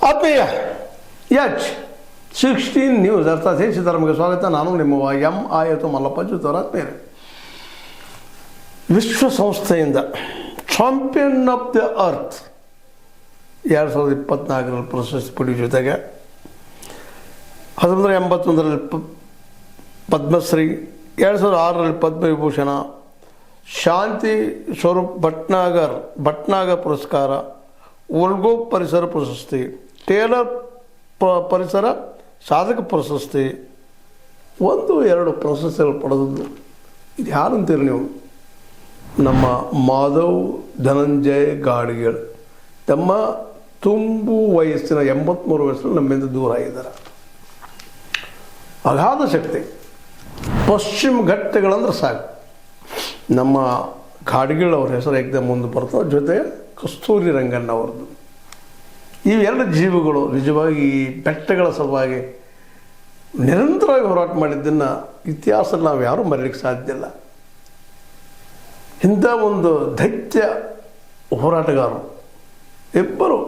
ಆತ್ಮೀಯ H16 news ಅರ್ಥಾತ್ ಧರ್ಮಕ್ಕೆ ಸ್ವಾಗತ. ನಾನು ನಿಮ್ಮ ಆಯತು ಮಲ್ಲಪ್ಪ ಜೂತವರ. ಆತ್ಮೀಯರೇ, ವಿಶ್ವಸಂಸ್ಥೆಯಿಂದ ಚಾಂಪಿಯನ್ ಆಫ್ ದ ಅರ್ತ್ 2024ರಲ್ಲಿ ಪ್ರಶಸ್ತಿ ಪಡೆಯುವ ಜೊತೆಗೆ 1981ರಲ್ಲಿ ಪದ್ಮಶ್ರೀ, 2006ರಲ್ಲಿ ಪದ್ಮವಿಭೂಷಣ, ಶಾಂತಿ ಸ್ವರೂಪ್ ಭಟ್ನಾಗರ್ ಪುರಸ್ಕಾರ, ಓಲ್ಗೋ ಪರಿಸರ ಪ್ರಶಸ್ತಿ, ಟೇಲರ್ ಪರಿಸರ ಸಾಧಕ ಪ್ರಶಸ್ತಿ, 1-2 ಪ್ರಶಸ್ತಿಗಳು ಪಡೆದದ್ದು. ಇದು ಯಾರಂತೀರಿ ನೀವು? ನಮ್ಮ ಮಾಧವ್ ಧನಂಜಯ್ ಗಾಡ್ಗೀಳ್ ತಮ್ಮ ತುಂಬು ವಯಸ್ಸಿನ 83 ವರ್ಷದಲ್ಲಿ ನಮ್ಮಿಂದ ದೂರ ಆಗಿದ್ದಾರೆ. ಅಗಾಧ ಶಕ್ತಿ. ಪಶ್ಚಿಮ ಘಟ್ಟಗಳಂದ್ರೆ ಸಾಕು, ನಮ್ಮ ಗಾಡ್ಗೀಳ್ ಅವ್ರ ಹೆಸರು ಏಕದಮ್ ಮುಂದೆ ಬರ್ತದೆ. ಜೊತೆ ಕಸ್ತೂರಿ ರಂಗಣ್ಣ ಅವ್ರದ್ದು. ಇವೆರಡು ಜೀವಿಗಳು ನಿಜವಾಗಿ ಈ ಬೆಟ್ಟಗಳ ಸಲುವಾಗಿ ನಿರಂತರವಾಗಿ ಹೋರಾಟ ಮಾಡಿದ್ದನ್ನು ಇತಿಹಾಸದಲ್ಲಿ ನಾವು ಯಾರೂ ಮರೀಲಿಕ್ಕೆ ಸಾಧ್ಯ ಇಲ್ಲ. ಇಂಥ ಒಂದು ದೈತ್ಯ ಹೋರಾಟಗಾರರು ಇಬ್ಬರು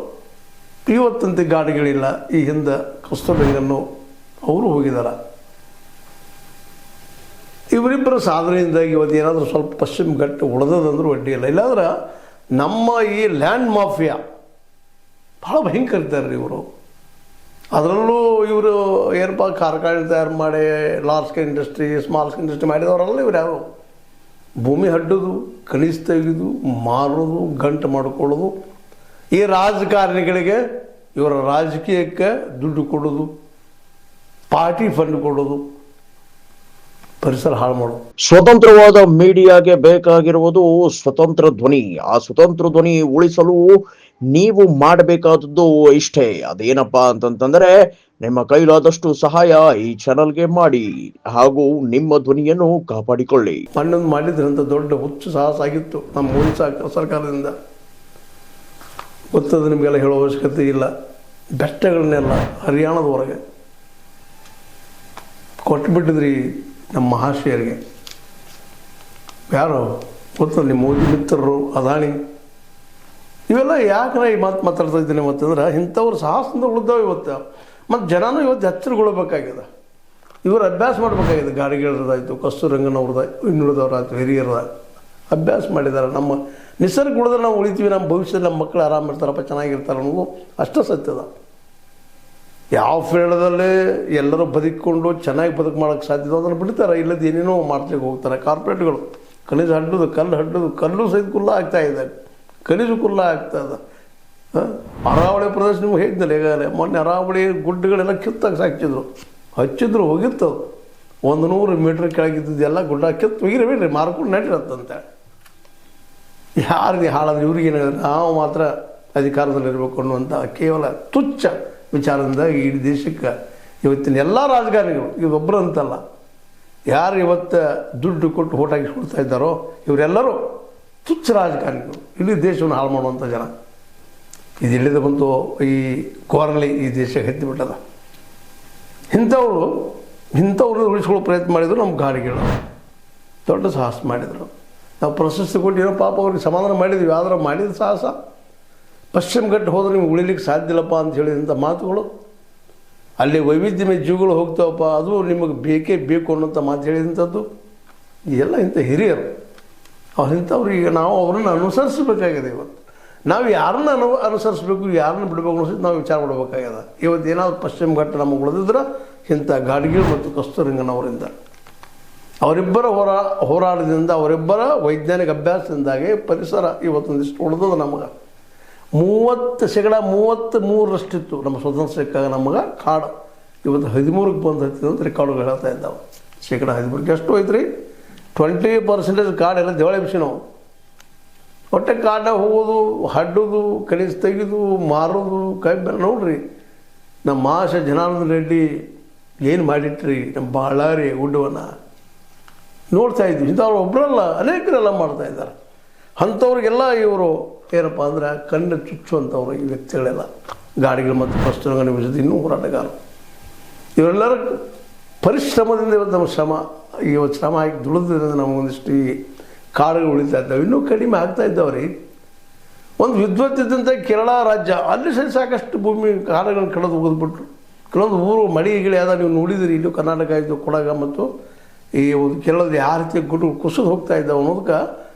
ಇವತ್ತಂತೆ ಗಾಡಿಗಳಿಲ್ಲ. ಈ ಹಿಂದೆ ಕಸ್ತೂರಿ ರಂಗನ್ನು ಅವರು ಹೋಗಿದ್ದಾರೆ. ಇವರಿಬ್ಬರ ಸಾಧನೆಯಿಂದಾಗಿ ಇವತ್ತು ಏನಾದರೂ ಸ್ವಲ್ಪ ಪಶ್ಚಿಮ ಘಟ್ಟ ಉಳಿದದಂದ್ರೂ ಅಡ್ಡಿ ಇಲ್ಲ. ಇಲ್ಲಾಂದ್ರೆ ನಮ್ಮ ಈ ಲ್ಯಾಂಡ್ ಮಾಫಿಯಾ ಭಾಳ ಭಯಂಕರ ಇದ್ದಾರೆ ಇವರು. ಅದರಲ್ಲೂ ಇವರು ಏನಪ್ಪ ಕಾರ್ಖಾನೆ ತಯಾರು ಮಾಡಿ large scale industry, small scale industry ಮಾಡಿದವರಲ್ಲ ಇವ್ರು. ಯಾರು ಭೂಮಿ ಹಡ್ಡೋದು, ಖನಿಜ ತೆಗೆದು ಮಾರೋದು, ಗಂಟು ಮಾಡಿಕೊಳ್ಳೋದು, ಈ ರಾಜಕಾರಣಿಗಳಿಗೆ ಇವರ ರಾಜಕೀಯಕ್ಕೆ ದುಡ್ಡು ಕೊಡೋದು, ಪಾರ್ಟಿ ಫಂಡ್ ಕೊಡೋದು, ಪರಿಸರ ಹಾಳು ಮಾಡೋದು. ಸ್ವತಂತ್ರವಾದ ಮೀಡಿಯಾಗೆ ಬೇಕಾಗಿರುವುದು ಸ್ವತಂತ್ರ ಧ್ವನಿ. ಆ ಸ್ವತಂತ್ರ ಧ್ವನಿ ಉಳಿಸಲು ನೀವು ಮಾಡಬೇಕಾದದ್ದು ಇಷ್ಟೇ. ಅದೇನಪ್ಪಾ ಅಂತಂತಂದ್ರೆ, ನಿಮ್ಮ ಕೈಲಾದಷ್ಟು ಸಹಾಯ ಈ ಚಾನಲ್ಗೆ ಮಾಡಿ ಹಾಗೂ ನಿಮ್ಮ ಧ್ವನಿಯನ್ನು ಕಾಪಾಡಿಕೊಳ್ಳಿ. ಮಣ್ಣೊಂದು ಮಾಡಿದ್ರಂತ ದೊಡ್ಡ ಹುಚ್ಚು ಸಾಹಸ ಆಗಿತ್ತು ನಮ್ಮ ಮೋದಿ ಸರ್ಕಾರದಿಂದ. ಗೊತ್ತದ ನಿಮಗೆಲ್ಲ ಹೇಳೋ ಅವಶ್ಯಕತೆ ಇಲ್ಲ. ಬೆಟ್ಟಗಳನ್ನೆಲ್ಲ ಹರಿಯಾಣದವರೆಗೆ ಕೊಟ್ಟುಬಿಟ್ಟಿದ್ರಿ ನಮ್ಮ ಮಹಾಶಯರಿಗೆ. ಯಾರು ಗೊತ್ತಲ್ಲ, ನಿಮ್ಮ ಮೋದಿ ಮಿತ್ರರು, ಅದಾನಿ, ಇವೆಲ್ಲ ಯಾಕೆ ಈ ಮಾತಾಡ್ತಾ ಇದ್ದೀನಿ ಅಂತಂದ್ರೆ, ಇಂಥವ್ರು ಸಾಹಸದಿಂದ ಉಳಿದಾವೆ ಇವತ್ತು. ಮತ್ತು ಜನನೂ ಇವತ್ತು ಎಚ್ಚರಗೊಳ್ಬೇಕಾಗಿದೆ. ಇವರು ಅಭ್ಯಾಸ ಮಾಡಬೇಕಾಗಿದೆ. ಗಾಡಿಗಳದಾಯಿತು, ಕಸ್ತೂರಿ ರಂಗನವ್ರದಾಯ್ತು, ಇನ್ನುಳಿದವ್ರಾಯ್ತು, ಹಿರಿಯರದ ಅಭ್ಯಾಸ ಮಾಡಿದ್ದಾರೆ. ನಮ್ಮ ನಿಸರ್ಗ ಉಳಿದ್ರೆ ನಾವು ಉಳಿತೀವಿ, ನಮ್ಮ ಭವಿಷ್ಯದಲ್ಲಿ ನಮ್ಮ ಮಕ್ಕಳು ಆರಾಮಿರ್ತಾರಪ್ಪ, ಚೆನ್ನಾಗಿರ್ತಾರೆ ಅನ್ನೋದು ಅಷ್ಟೇ ಸತ್ಯದ. ಯಾವ ಫೀಲ್ಡಲ್ಲಿ ಎಲ್ಲರೂ ಬದುಕಿಕೊಂಡು ಚೆನ್ನಾಗಿ ಮಾಡೋಕ್ಕೆ ಸಾಧ್ಯದ ಅದನ್ನು ಬಿಡ್ತಾರೆ. ಇಲ್ಲದ ಏನೇನೋ ಮಾಡ್ಲಿಕ್ಕೆ ಹೋಗ್ತಾರೆ ಕಾರ್ಪೊರೇಟ್ಗಳು. ಖನಿಜ ಹಡ್ಡೋದು, ಕಲ್ಲು ಸಹಿತ ಕುಲ್ಲ ಆಗ್ತಾಯಿದೆ, ಖನಿಜು ಕುಲ್ಲ ಆಗ್ತಾಯಿದೆ. ಅರಾವಳಿ ಪ್ರದೇಶ ನಿಮ್ಗೆ ಹೇಳಿದ್ನಲ್ಲ ಈಗಾಗಲೇ. ಮೊನ್ನೆ ಅರಾವಳಿ ಗುಡ್ಡಗಳೆಲ್ಲ ಕಿತ್ತಾಗಿ ಹಚ್ಚಿದ್ರು ಹೋಗಿತ್ತು. 100 ಮೀಟ್ರ್ ಕೆಳಗಿದ್ದು ಎಲ್ಲ ಗುಡ್ಡ ಕಿತ್ತು ಒಗಿರಬೇಡ್ರಿ, ಮಾರ್ಕೊಂಡು ನಡಿರತ್ತಂತೆ. ಯಾರಿಗೆ ಹಾಳಾದ್ರೆ ಇವ್ರಿಗೆ ಏನು ಹೇಳಿದ್ರೆ, ನಾವು ಮಾತ್ರ ಅಧಿಕಾರದಲ್ಲಿರಬೇಕು ಅನ್ನುವಂಥ ಕೇವಲ ತುಚ್ಛ ವಿಚಾರದಿಂದ ಇಡೀ ದೇಶಕ್ಕೆ ಇವತ್ತಿನ ಎಲ್ಲ ರಾಜಕಾರಣಿಗಳು, ಇವೊಬ್ಬರು ಅಂತಲ್ಲ, ಯಾರು ಇವತ್ತು ದುಡ್ಡು ಕೊಟ್ಟು ಓಟ್ ಹಾಕಿಸ್ಕೊಡ್ತಾ ಇದ್ದಾರೋ ಇವರೆಲ್ಲರೂ ತುಚ್ಛ ರಾಜಕಾರಣಿಗಳು. ಇಡೀ ದೇಶವನ್ನು ಹಾಳು ಮಾಡುವಂಥ ಜನ. ಇದು ಇಳಿದು ಬಂತು ಈ ಕೋರಲಿ ಈ ದೇಶಕ್ಕೆ ಹತ್ತಿಬಿಟ್ಟದ. ಇಂಥವ್ರು ಉಳಿಸ್ಕೊಳ್ಳೋ ಪ್ರಯತ್ನ ಮಾಡಿದ್ರು ನಮ್ಮ ಗಾಡಿಗಳು. ದೊಡ್ಡ ಸಾಹಸ ಮಾಡಿದರು. ನಾವು ಪ್ರಶಸ್ತಿ ಕೊಟ್ಟು ಏನೋ ಪಾಪ ಅವ್ರಿಗೆ ಸಮಾಧಾನ ಮಾಡಿದ್ವಿ. ಆದ್ರೆ ಮಾಡಿದ ಸಾಹಸ ಪಶ್ಚಿಮ ಘಟ್ಟ ಹೋದ್ರೆ ನಿಮ್ಗೆ ಉಳಿಲಿಕ್ಕೆ ಸಾಧ್ಯ ಇಲ್ಲಪ್ಪ ಅಂತ ಹೇಳಿದಂಥ ಮಾತುಗಳು, ಅಲ್ಲಿ ವೈವಿಧ್ಯಮಯ ಜೀವಗಳು ಹೋಗ್ತಾವಪ್ಪ, ಅದು ನಿಮಗೆ ಬೇಕೇ ಬೇಕು ಅನ್ನೋಂಥ ಮಾತು ಹೇಳಿದಂಥದ್ದು, ಎಲ್ಲ ಇಂಥ ಹಿರಿಯರು. ಇಂಥವ್ರು ಈಗ ನಾವು ಅವ್ರನ್ನ ಅನುಸರಿಸಬೇಕಾಗಿದೆ. ಇವತ್ತು ನಾವು ಯಾರನ್ನ ಅನುಸರಿಸಬೇಕು, ಯಾರನ್ನ ಬಿಡಬೇಕು ಅನ್ನೋದು ನಾವು ವಿಚಾರ ಮಾಡಬೇಕಾಗ್ಯದ. ಇವತ್ತು ಏನಾದ್ರು ಪಶ್ಚಿಮ ಘಟ್ಟ ನಮಗೆ ಉಳಿದಿದ್ರೆ ಇಂಥ ಗಾಡ್ಗೀಳ್ ಮತ್ತು ಕಸ್ತೂರಿ ರಂಗನವರಿಂದ, ಅವರಿಬ್ಬರ ಹೋರಾಟದಿಂದ, ಅವರಿಬ್ಬರ ವೈಜ್ಞಾನಿಕ ಅಭ್ಯಾಸದಿಂದಾಗಿ ಪರಿಸರ ಇವತ್ತೊಂದಿಷ್ಟು ಉಳಿದದ. ನಮಗೆ 33% ನಮ್ಮ ಸ್ವತಂತ್ರ ಸಿಕ್ಕಾಗ ನಮಗೆ ಕಾಡು. ಇವತ್ತು 13ಕ್ಕೆ ಬಂದು ಹತ್ತಿದೆ ಅಂತ ರೆಕಾರ್ಡ್ಗಳು ಹೇಳ್ತಾ ಇದ್ದಾವೆ. 13% ಎಷ್ಟು ಹೋಯ್ತು ರೀ? 20% ಕಾಡೆಲ್ಲ ದೇವಳಿಸಿ ನಾವು ಹೊಟ್ಟೆ ಕಾಡ ಹೋಗೋದು, ಹಡ್ಡೋದು, ಖನಿಜ ತೆಗೆದು ಮಾರೋದು, ಕೈಬೆಲ್ಲ ನೋಡ್ರಿ. ನಮ್ಮ ಮಾಷ ಜನಾರ್ದನ ರೆಡ್ಡಿ ಏನು ಮಾಡಿಟ್ರಿ ನಮ್ಮ ಬಳ್ಳಾರಿ ಗುಡ್ಡವನ್ನು ನೋಡ್ತಾ ಇದ್ವಿ. ಇಂಥವ್ರು ಒಬ್ಬರಲ್ಲ, ಅನೇಕರೆಲ್ಲ ಮಾಡ್ತಾಯಿದ್ದಾರೆ. ಅಂಥವ್ರಿಗೆಲ್ಲ ಇವರು ಏನಪ್ಪ ಅಂದ್ರೆ ಕಣ್ಣು ಚುಚ್ಚುವಂಥವ್ರು ಈ ವ್ಯಕ್ತಿಗಳೆಲ್ಲ. ಗಾಡಿಗಳು ಮತ್ತು ಕಸ್ತೂರಿ ರಂಗನ ವಿಷಯದ ಇನ್ನೂ ಹೋರಾಟಗಾರರು. ಇವರೆಲ್ಲರ ಪರಿಶ್ರಮದಿಂದ ಇವತ್ತು ನಮ್ಮ ಶ್ರಮ ಆಗಿ ದುಡಿದ್ರಿಂದ ನಮಗೊಂದಿಷ್ಟು ಈ ಕಾಡುಗಳು ಉಳಿತಾ ಇದ್ದಾವೆ. ಇನ್ನೂ ಕಡಿಮೆ ಆಗ್ತಾ ಇದ್ದಾವ್ರಿ. ಒಂದು ವಿದ್ವತ್ತಿದ್ದಂಥ ಕೇರಳ ರಾಜ್ಯ ಅಲ್ಲಿ ಸಹ ಸಾಕಷ್ಟು ಭೂಮಿ ಕಾಡುಗಳನ್ನು ಕಳೆದು ಹೋಗಿದ್ಬಿಟ್ರು. ಕೆಲವೊಂದು ಊರು ಮಡಿ ಗಿಳಿ ಆದ ನೀವು ನೋಡಿದಿರಿ, ಇಲ್ಲೂ ಕರ್ನಾಟಕ ಇದು ಕೊಡಗ ಮತ್ತು ಈ ಒಂದು ಕೇರಳದ ಯಾವ ರೀತಿ ಕುಸಿದು ಹೋಗ್ತಾ ಇದ್ದಾವೆ ಅನ್ನೋದಕ್ಕೆ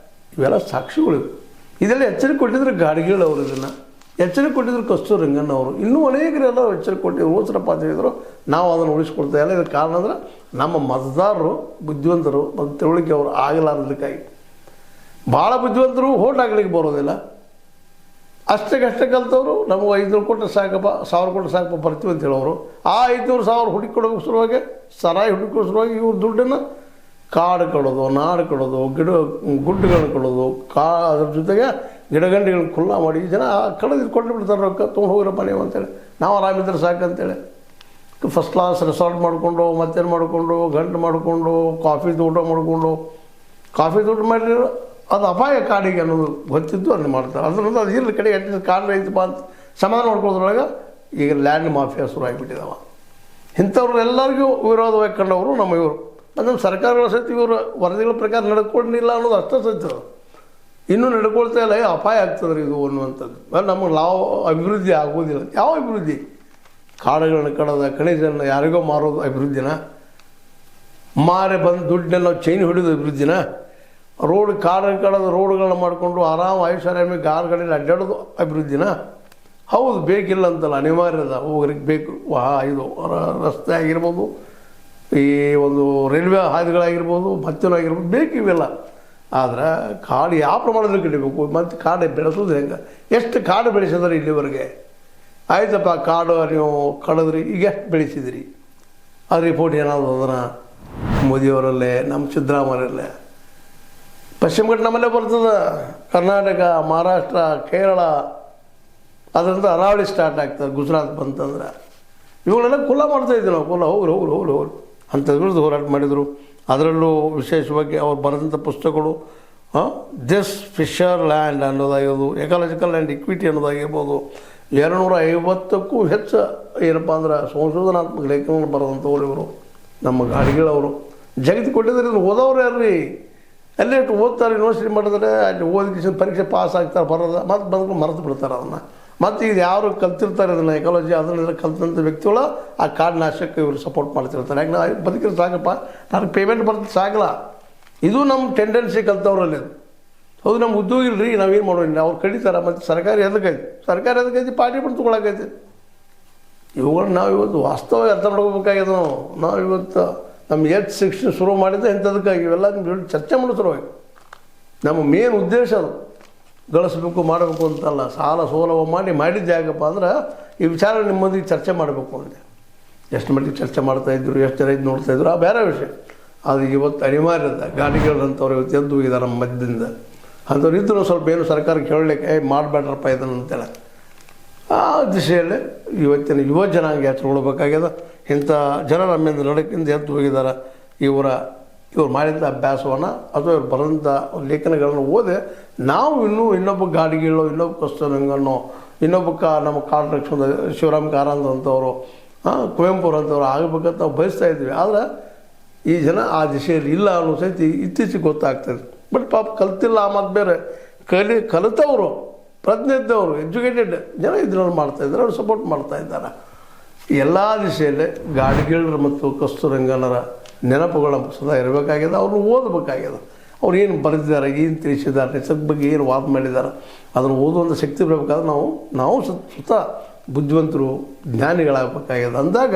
ಇವೆಲ್ಲ ಸಾಕ್ಷಿಗಳಿವೆ. ಇದೆಲ್ಲ ಎಚ್ಚರಿಕೆ ಕೊಟ್ಟಿದ್ರು ಗಾಡ್ಗೀಳ್ ಅವರು, ಇದನ್ನು ಎಚ್ಚರಿಕೆ ಕೊಟ್ಟಿದ್ರು ಕಸ್ತೂರಿ ರಂಗಣ್ಣ ಅವರು, ಇನ್ನೂ ಅನೇಕರೆಲ್ಲ ಎಚ್ಚರಿಕೆ ಕೊಟ್ಟಿದ್ರು. ಹೋಸರಪ್ಪ ಹೇಳಿದ್ರು, ನಾವು ಅದನ್ನು ಉಳಿಸ್ಕೊಡ್ತಾ ಇಲ್ಲ. ಇದಕ್ಕೆ ಕಾರಣ ಅಂದ್ರೆ ನಮ್ಮ ಮತದಾರರು ಬುದ್ಧಿವಂತರು ಮತ್ತು ತಿಳುವಳಿಕೆ ಅವರು ಆಗಲಾರದಕ್ಕಾಗಿ. ಭಾಳ ಬುದ್ಧಿವಂತರು ಹೋಟ್ ಆಗ್ಲಿಕ್ಕೆ ಬರೋದಿಲ್ಲ, ಅಷ್ಟಕ್ಕಷ್ಟೇ ಕಲ್ತವರು ನಮಗೆ 500 ಕೊಟ್ಟರೆ ಸಾಕಪ್ಪ, 1000 ಕೊಟ್ಟರೆ ಸಾಕಪ್ಪ ಬರ್ತೀವಿ ಅಂತ ಹೇಳೋರು. ಆ 500,000 ಹುಡುಕೊಡೋಕೆ ಶುರುವಾಗಿ ಸರಾಯಿ ಹುಡುಕೋಕೆ ಶುರುವಾಗಿ ಇವ್ರ ದುಡ್ಡನ್ನು ಕಾಡು ಕಡೋದು, ನಾಡು ಕಡೋದು, ಗುಡ್ಡಗಳನ್ನು ಕಡೋದು, ಅದ್ರ ಜೊತೆಗೆ ಗಿಡಗಂಡಿಗಳನ್ನ ಖುಲ್ಲಾ ಮಾಡಿ ಜನ ಕಳೆದು ಕೊಟ್ಟು ಬಿಡ್ತಾರೆ, ರೊಕ್ಕ ತೊಗೊಂಡು ಹೋಗಿರಪ್ಪ ನೀವು ಅಂತೇಳಿ, ನಾವು ಆರಾಮಿದ್ರೆ ಸಾಕಂತೇಳಿ ಫಸ್ಟ್ ಕ್ಲಾಸ್ ರೆಸಾರ್ಟ್ ಮಾಡಿಕೊಂಡು ಮತ್ತೇನು ಮಾಡಿಕೊಂಡು ಗಂಟು ಮಾಡಿಕೊಂಡು ಕಾಫಿ ಊಟ ಮಾಡಿಕೊಂಡು ಮಾಡಿದ್ರೆ ಅದು ಅಪಾಯ ಕಾಡಿಗೆ ಅನ್ನೋದು ಗೊತ್ತಿದ್ದು ಅದನ್ನು ಮಾಡ್ತಾರೆ. ಅದರಿಂದ ಅದು ಇರಲಿ ಕಡೆ ಅಟ್ಲೀಸ್ಟ್ ಕಾಡು ರೈತಪ್ಪ ಅಂತ ಸಮಾಧಾನ ಮಾಡ್ಕೊಳ್ಳೋದ್ರೊಳಗೆ ಈಗ ಲ್ಯಾಂಡ್ ಮಾಫಿಯಾ ಶುರು ಆಗಿಬಿಟ್ಟಿದ್ದಾವ. ಇಂಥವ್ರು ಎಲ್ಲರಿಗೂ ವಿರೋಧವಾಗಿ ಕಂಡವರು ನಮ್ಮ ಇವರು. ಮತ್ತು ನಮ್ಮ ಸರ್ಕಾರಗಳ ಸಹಿತ ಇವರು ವರದಿಗಳ ಪ್ರಕಾರ ನಡ್ಕೊಂಡಿಲ್ಲ ಅನ್ನೋದು ಅಷ್ಟೇ ಸತ್ಯ. ಇನ್ನೂ ನಡ್ಕೊಳ್ತಾ ಇಲ್ಲ, ಅಪಾಯ ಆಗ್ತದೆ ಇದು ಅನ್ನುವಂಥದ್ದು. ನಮಗೆ ಅಭಿವೃದ್ಧಿ ಆಗೋದಿಲ್ಲ. ಯಾವ ಅಭಿವೃದ್ಧಿ? ಕಾಡುಗಳನ್ನ ಕಡೋದ, ಖನಿಜಗಳನ್ನ ಯಾರಿಗೋ ಮಾರೋದು ಅಭಿವೃದ್ಧಿನ? ಮಾರೆ ಬಂದು ದುಡ್ಡನ್ನೆಲ್ಲ ಚೈನ್ ಹಿಡಿದು ಅಭಿವೃದ್ಧಿನ? ರೋಡ್ ಕಾಡು ಕಡೋದು, ರೋಡ್ಗಳನ್ನ ಮಾಡಿಕೊಂಡು ಆರಾಮ ಐಷಾರಾಮಿ ಗಾರ್ಗಳಲ್ಲಿ ಅಡ್ಡಾಡೋದು ಅಭಿವೃದ್ಧಿನ? ಹೌದು, ಬೇಕಿಲ್ಲ ಅಂತಲ್ಲ, ಅನಿವಾರ್ಯದ ಹೋಗ್ರಿಗೆ ಬೇಕು. ಇದು ರಸ್ತೆ ಆಗಿರ್ಬೋದು, ಈ ಒಂದು ರೈಲ್ವೆ ಹಾದಿಗಳಾಗಿರ್ಬೋದು, ಮತ್ತೇನಾಗಿರ್ಬೋದು, ಬೇಕು ಇವೆಲ್ಲ. ಆದ್ರೆ ಕಾಡು ಯಾವ ಪ್ರಮಾಣದಲ್ಲಿ ಕಡಿಬೇಕು ಮತ್ತು ಕಾಡು ಬೆಳೆಸೋದು ಹೆಂಗೆ? ಎಷ್ಟು ಕಾಡು ಬೆಳೆಸಿದ್ರೆ ಇಲ್ಲಿವರೆಗೆ? ಆಯ್ತಪ್ಪ, ಕಾಡು ನೀವು ಕಳೆದ್ರಿ, ಈಗ ಎಷ್ಟು ಬೆಳೆಸಿದಿರಿ? ಆ ರಿಪೋರ್ಟ್ ಏನಾದ್ರು ಅದನ್ನು ಮೋದಿಯವರಲ್ಲೇ, ನಮ್ಮ ಸಿದ್ದರಾಮಯ್ಯರಲ್ಲೇ, ಪಶ್ಚಿಮ ಘಟ್ಟ ನಮ್ಮಲ್ಲೇ ಬರ್ತದೆ. ಕರ್ನಾಟಕ, ಮಹಾರಾಷ್ಟ್ರ, ಕೇರಳ, ಅದರಿಂದ ಅರಾವಳಿ ಸ್ಟಾರ್ಟ್ ಆಗ್ತದೆ. ಗುಜರಾತ್ ಬಂತಂದ್ರೆ ಇವುಗಳೆಲ್ಲ ಖುಲ್ಲಾ ಮಾಡ್ತಾಯಿದ್ವಿ ನಾವು. ಖುಲ್ಲಾ ಹೋಗ್ರಿ ಅಂಥದ್ದು ಹೋರಾಟ ಮಾಡಿದರು. ಅದರಲ್ಲೂ ವಿಶೇಷವಾಗಿ ಅವ್ರು ಬರೆದಂಥ ಪುಸ್ತಕಗಳು ದಿಸ್ ಫಿಶರ್ ಲ್ಯಾಂಡ್ ಅನ್ನೋದಾಗಿರ್ಬೋದು, ಎಕಾಲಜಿಕಲ್ ಆ್ಯಂಡ್ ಇಕ್ವಿಟಿ ಅನ್ನೋದಾಗಿರ್ಬೋದು, 250ಕ್ಕೂ ಹೆಚ್ಚು ಏನಪ್ಪ ಅಂದ್ರೆ ಸಂಶೋಧನಾತ್ಮಕ ಲೇಖನಗಳು ಬರೆದಂಥವ್ರು ಇವರು ನಮ್ಮ ಗಾಡಿಗಳವರು. ಜಗತ್ತಿಗೆ ಕೊಟ್ಟಿದ್ದಾರೆ. ಇದನ್ನು ಓದೋರು ಯಾರ್ರಿ? ಅಲ್ಲೇ ಇಟ್ಟು ಓದ್ತಾರೆ, ಯೂನಿವರ್ಸಿಟಿ ಮಾಡಿದ್ರೆ ಅಲ್ಲಿ ಓದಿಗೆ ಪರೀಕ್ಷೆ ಪಾಸ್ ಆಗ್ತಾರೆ, ಬರೋದು ಮತ್ತು ಬಂದ್ಕೊಂಡು ಮರೆತು ಬಿಡ್ತಾರೆ ಅದನ್ನು. ಮತ್ತು ಇದು ಯಾರು ಕಲ್ತಿರ್ತಾರೆ ಅದನ್ನು ಎಕಾಲಜಿ, ಅದನ್ನೆಲ್ಲ ಕಲ್ತಂಥ ವ್ಯಕ್ತಿಗಳು ಆ ಕಾಡು ನಾಶಕ್ಕೆ ಇವರು ಸಪೋರ್ಟ್ ಮಾಡ್ತಿರ್ತಾರೆ. ಯಾಕೆ ನಾವು ಬದುಕಿದ್ರೆ ಸಾಕಪ್ಪ, ನನಗೆ ಪೇಮೆಂಟ್ ಬರ್ತದೆ ಸಾಕಲ್ಲ. ಇದು ನಮ್ಮ ಟೆಂಡೆನ್ಸಿ ಕಲ್ತವ್ರಲ್ಲಿ. ಅದು ಹೌದು, ನಮ್ಮ ಉದ್ಯೋಗ ಇಲ್ಲರಿ, ನಾವೇನು ಮಾಡೋಣ? ಅವ್ರು ಕಡಿತಾರೆ. ಮತ್ತು ಸರ್ಕಾರ ಎದಕ್ಕೈತಿ ಪಾರ್ಟಿ ಬಿಟ್ಟು ತೊಗೊಳಕೈತಿ. ಇವುಗಳು ನಾವು ಇವತ್ತು ವಾಸ್ತವ ಅರ್ಥ ಮಾಡ್ಕೋಬೇಕಾಗಿದೆ. ನಾವು ಇವತ್ತು ನಮ್ಮ ಶಿಕ್ಷಣ ಶುರು ಮಾಡಿದ್ರೆ ಇಂಥದಕ್ಕಾಗಿ ಇವೆಲ್ಲ ಚರ್ಚೆ ಮಾಡೋ ಶುರುವಾಗಿ. ನಮ್ಮ ಮೇನ್ ಉದ್ದೇಶ ಅದು ಗಳಿಸ್ಬೇಕು, ಮಾಡಬೇಕು ಅಂತಲ್ಲ. ಸಾಲ ಸೋಲವ ಮಾಡಿದ್ದೆ ಯಾಕಪ್ಪ ಅಂದ್ರೆ ಈ ವಿಚಾರ ನಿಮ್ಮೊಂದಿಗೆ ಚರ್ಚೆ ಮಾಡಬೇಕು ಅಂತ. ಎಷ್ಟು ಮಟ್ಟಿಗೆ ಚರ್ಚೆ ಮಾಡ್ತಾಯಿದ್ರು, ಎಷ್ಟು ಜನ ಇದು ನೋಡ್ತಾಯಿದ್ರು, ಆ ಬೇರೆ ವಿಷಯ. ಅದು ಇವತ್ತು ಅನಿವಾರ್ಯದ. ಗಾಡಿಗಳಂಥವ್ರು ಇವತ್ತು ಎದ್ದು ಹೋಗಿದ್ದಾರೆ ನಮ್ಮ ಮಧ್ಯದಿಂದ. ಅಂಥವ್ರು ಇದ್ದರೂ ಸ್ವಲ್ಪ ಏನು ಸರ್ಕಾರ ಕೇಳಲಿಕ್ಕೆ ಮಾಡಬೇಡ್ರಪ್ಪ ಇದನ್ನು ಅಂತೇಳಿ ಆ ದಿಶೆಯಲ್ಲಿ ಇವತ್ತಿನ ಯುವ ಜನಾಂಗ ಎಚ್ಚರಗೊಳ್ಬೇಕಾಗ್ಯದ. ಇಂಥ ಜನ ನಮ್ಮಿಂದ ನಡಕಿಂದ ಎದ್ದು ಹೋಗಿದ್ದಾರೆ. ಇವ್ರು ಮಾಡಿದಂಥ ಅಭ್ಯಾಸವನ್ನು ಅಥವಾ ಇವ್ರು ಬರೆದಂಥ ಲೇಖನಗಳನ್ನು ಓದಿ ನಾವು ಇನ್ನೊಬ್ಬ ಗಾಡಿಗಳೋ, ಇನ್ನೊಬ್ಬ ಕಸ್ತೂರಂಗನೋ, ಇನ್ನೊಬ್ಬ ನಮ್ಮ ಕಾಡು ರಕ್ಷಣದ ಶಿವರಾಮ್ ಕಾರಂತ್ ಅಂಥವರು, ಕುವೆಂಪು ಅಂಥವ್ರು ಆಗಬೇಕಂತ ನಾವು ಬಯಸ್ತಾ ಇದ್ವಿ. ಆದರೆ ಈ ಜನ ಆ ದಿಶೆಯಲ್ಲಿ ಇಲ್ಲ ಅನ್ನೋ ಸಹಿತ ಇತ್ತೀಚೆಗೆ ಗೊತ್ತಾಗ್ತದೆ. ಬಟ್ ಪಾಪ ಕಲ್ತಿಲ್ಲ, ಆ ಮಾತು ಬೇರೆ. ಕಲಿತವರು, ಪ್ರಜ್ಞೆ ಇದ್ದವರು, ಎಜುಕೇಟೆಡ್ ಜನ ಇದನ್ನು ಮಾಡ್ತಾಯಿದ್ದಾರೆ, ಅವ್ರು ಸಪೋರ್ಟ್ ಮಾಡ್ತಾಯಿದ್ದಾರೆ. ಎಲ್ಲ ದಿಶೆಯಲ್ಲೇ ಗಾಡಿಗೇಳರು ಮತ್ತು ಕಸ್ತೂರಂಗನರ ನೆನಪುಗಳ ಸದಾ ಇರಬೇಕಾಗಿದೆ. ಅವ್ರನ್ನ ಓದಬೇಕಾಗಿದೆ. ಅವ್ರು ಏನು ಬರೆದಿದ್ದಾರೆ, ಏನು ತಿಳಿಸಿದ್ದಾರೆ, ನಿಸರ್ಗ ಬಗ್ಗೆ ಏನು ವಾದ ಮಾಡಿದ್ದಾರೆ, ಅದನ್ನು ಓದುವಂಥ ಶಕ್ತಿ ಬರಬೇಕಾದ್ರೆ ನಾವು ಸ್ವತಃ ಬುದ್ಧಿವಂತರು, ಜ್ಞಾನಿಗಳಾಗಬೇಕಾಗಿದೆ. ಅಂದಾಗ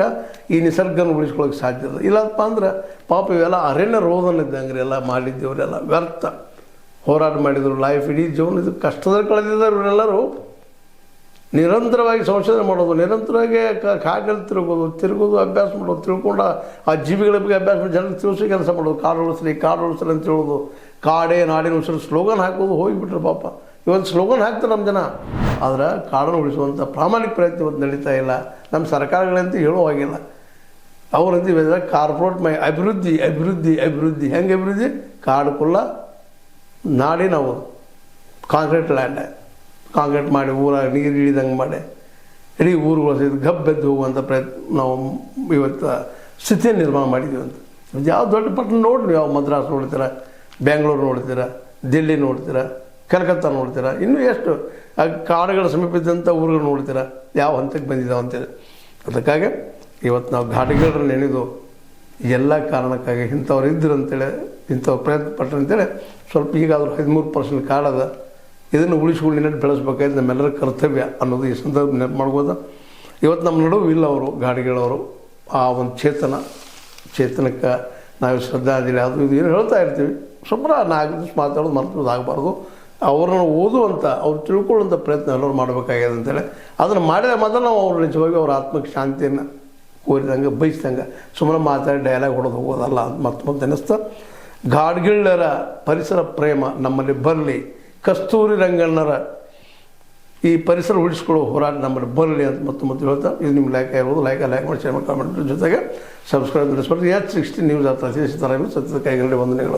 ಈ ನಿಸರ್ಗನ ಉಳಿಸ್ಕೊಳ್ಳೋಕೆ ಸಾಧ್ಯ ಇದೆ. ಇಲ್ಲಪ್ಪ ಅಂದ್ರೆ ಪಾಪ ಇವೆಲ್ಲ ಅರಣ್ಯ ರೋಧನಿದ್ದಂಗೆ ಎಲ್ಲ ಮಾಡಿದ್ದೇವರೆಲ್ಲ ವ್ಯರ್ಥ. ಹೋರಾಟ ಮಾಡಿದರು, ಲೈಫ್ ಇಡೀ ಜೀವನ ಇದು ಕಷ್ಟದಲ್ಲಿ ಕಳೆದಿದ್ದಾರೆ ಇವರೆಲ್ಲರೂ. ನಿರಂತರವಾಗಿ ಸಂಶೋಧನೆ ಮಾಡೋದು, ನಿರಂತರವಾಗಿ ಕಾಡಿನಲ್ಲಿ ತಿರುಗೋದು, ಅಭ್ಯಾಸ ಮಾಡೋದು, ತಿಳ್ಕೊಂಡು ಆ ಜೀವಿಗಳ ಬಗ್ಗೆ ಅಭ್ಯಾಸ ಮಾಡಿ ಜನಕ್ಕೆ ತಿಳಿಸೋ ಕೆಲಸ ಮಾಡೋದು. ಕಾಡು ಉಳಿಸ್ಲಿ ಅಂತ ಹೇಳೋದು, ಕಾಡೇ ನಾಡಿನ ಉಳಿಸಲು ಸ್ಲೋಗನ್ ಹಾಕೋದು ಹೋಗಿಬಿಟ್ರು ಪಾಪ. ಇವತ್ತು ಸ್ಲೋಗನ್ ಹಾಕ್ತಾರೆ ನಮ್ಮ ಜನ. ಆದರೆ ಕಾಡನ್ನು ಉಳಿಸುವಂಥ ಪ್ರಾಮಾಣಿಕ ಪ್ರಯತ್ನ ಇವತ್ತು ನಡೀತಾ ಇಲ್ಲ. ನಮ್ಮ ಸರ್ಕಾರಗಳಂತೂ ಹೇಳೋ ಹಾಗಿಲ್ಲ. ಅವರಂತ ಕಾರ್ಪೊರೇಟ್ ಅಭಿವೃದ್ಧಿ ಹೆಂಗೆ ಅಭಿವೃದ್ಧಿ? ಕಾಡು ಕುಲ್ಲ, ನಾಡಿನ ಅವರು ಕಾಂಕ್ರೀಟ್ ಲ್ಯಾಂಡ್ ಕಾಂಕ್ರೀಟ್ ಮಾಡಿ ಊರಾಗ ನೀರು ಇಳಿದಂಗೆ ಮಾಡಿ ಇಡೀ ಊರುಗಳು ಸಹಿತ ಗಬ್ಬೆದ್ದು ಹೋಗುವಂಥ ಪ್ರಯತ್ನ ನಾವು ಇವತ್ತು ಸ್ಥಿತಿಯನ್ನು ನಿರ್ಮಾಣ ಮಾಡಿದ್ದೀವಿ ಅಂತ. ಯಾವ ದೊಡ್ಡ ಪಟ್ಟಣ ನೋಡ್ರಿ, ಯಾವ ಮದ್ರಾಸ್ ನೋಡ್ತೀರ, ಬೆಂಗಳೂರು ನೋಡ್ತೀರ, ದಿಲ್ಲಿ ನೋಡ್ತೀರ, ಕಲ್ಕತ್ತಾ ನೋಡ್ತೀರಾ, ಇನ್ನೂ ಎಷ್ಟು ಕಾಡುಗಳ ಸಮೀಪದಂಥ ಊರುಗಳು ನೋಡ್ತೀರಾ, ಯಾವ ಹಂತಕ್ಕೆ ಬಂದಿದ್ದಾವೆ ಅಂತೇಳಿ. ಅದಕ್ಕಾಗಿ ಇವತ್ತು ನಾವು ಘಾಟಿಗಳನ್ನ ನೆನೆದು ಎಲ್ಲ ಕಾರಣಕ್ಕಾಗಿ ಇಂಥವ್ರು ಇದ್ರು ಅಂತೇಳಿ, ಇಂಥವ್ರು ಪ್ರಯತ್ನ ಪಟ್ಟರು ಅಂತೇಳಿ ಸ್ವಲ್ಪ ಈಗಾದರೂ 13% ಕಾಡದ, ಇದನ್ನು ಉಳಿಸ್ಕೊಂಡು ಬೆಳೆಸ್ಬೇಕಾದ್ರೆ ನಮ್ಮೆಲ್ಲರ ಕರ್ತವ್ಯ ಅನ್ನೋದು ಈ ಸಂದರ್ಭ ನೆನಪು ಮಾಡ್ಬೋದು. ಇವತ್ತು ನಮ್ಮ ನಡುವೆ ಇಲ್ಲ ಅವರು ಗಾಡಿಗಳವರು, ಆ ಒಂದು ಚೇತನಕ್ಕೆ ನಾವು ಶ್ರದ್ಧಾಂಜಲಿ ಅದು ಇದು ಏನು ಹೇಳ್ತಾ ಇರ್ತೀವಿ, ಸುಮ್ಮನೆ 4 ದಿವಸ ಮಾತಾಡೋದು ಮರ್ತೋದಾಗಬಾರ್ದು. ಅವ್ರನ್ನ ಓದುವಂಥ, ಅವ್ರು ತಿಳ್ಕೊಳ್ಳುವಂಥ ಪ್ರಯತ್ನ ಎಲ್ಲರೂ ಮಾಡಬೇಕಾಗ್ಯದ ಅಂತೇಳಿ. ಅದನ್ನು ಮಾಡಿದ ಮೊದಲು ನಾವು ಅವ್ರು ನಿಜವಾಗಿ ಅವ್ರ ಆತ್ಮಕ್ಕೆ ಶಾಂತಿಯನ್ನು ಕೋರಿದಂಗೆ ಬಯಸಿದಂಗೆ ಸುಮ್ಮನೆ ಮಾತಾಡಿ ಡೈಲಾಗ್ ಹೊಡೆದು ಹೋಗೋದಲ್ಲ ಅಂತ ಮತ್ತೆ ಅನ್ನಿಸ್ತಾ, ಗಾಡ್ಗಿಳ್ಳರ ಪರಿಸರ ಪ್ರೇಮ ನಮ್ಮಲ್ಲಿ ಬರಲಿ, ಕಸ್ತೂರಿ ರಂಗಣ್ಣರ ಈ ಪರಿಸರ ಉಳಿಸ್ಕೊಳ್ಳೋ ಹೋರಾಟ ನಮ್ಮಲ್ಲಿ ಬರಲಿ ಅಂತ ಮತ್ತೆ ಹೇಳ್ತಾ, ಇದು ನಿಮ್ಮ ಲೈಕ್ ಇರ್ಬೋದು, ಲೈಕ್ ಮಾಡಿ, ಶೇರ್ ಮಾಡಿ, ಕಾಮೆಂಟ್ ಜೊತೆಗೆ ಸಬ್ಸ್ಕ್ರೈಬ್ ನಡೆಸ್ಬಾರ್ದು. H16 ನ್ಯೂಸ್ ಅರ್ಥ ಸತ್ಯದ ಕೈಗಳಲ್ಲಿ ವಂದನೆಗಳು.